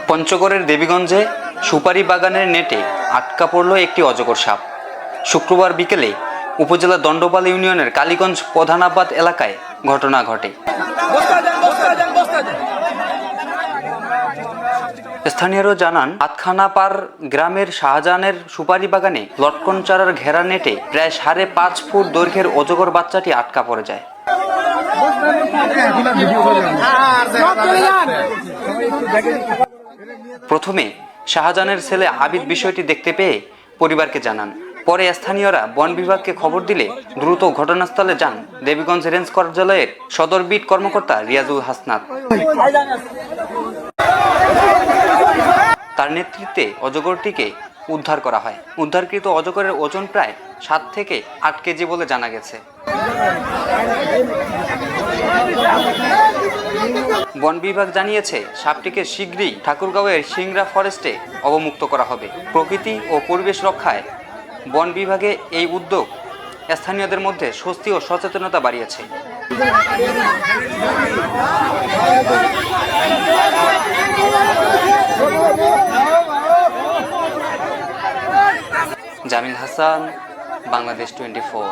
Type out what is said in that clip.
পঞ্চগড়ের দেবীগঞ্জে সুপারি বাগানের নেটে আটকা পড়ল একটি অজগর সাপ। শুক্রবার বিকেলে উপজেলা দণ্ডপাল ইউনিয়নের কালীগঞ্জ প্রধানাবাদ এলাকায় ঘটনা ঘটে। স্থানীয়রা জানান, আতখানাপার গ্রামের শাহজাহানের সুপারি বাগানে লটকন চারার ঘেরা নেটে প্রায় 5.5 ফুট দৈর্ঘ্যের অজগর বাচ্চাটি আটকা পড়ে যায়। প্রথমে শাহজাহানের ছেলে আবিদ বিষয়টি দেখতে পেয়ে পরিবারকে জানান। পরে স্থানীয়রা বন বিভাগকে খবর দিলে দ্রুত ঘটনাস্থলে যান দেবীগঞ্জ রেঞ্জ কার্যালয়ের সদর বিট কর্মকর্তা রিয়াজুল হাসনাত। তার নেতৃত্বে অজগরটিকে উদ্ধার করা হয়। উদ্ধারকৃত অজগরের ওজন প্রায় 7 থেকে 8 কেজি বলে জানা গেছে। বন বিভাগ জানিয়েছে, সাপটিকে শীঘ্রই ঠাকুরগাঁওয়ের সিংড়া ফরেস্টে অবমুক্ত করা হবে। প্রকৃতি ও পরিবেশ রক্ষায় বন বিভাগে এই উদ্যোগ স্থানীয়দের মধ্যে স্বস্তি ও সচেতনতা বাড়িয়েছে। জামিল হাসান, বাংলাদেশ 24।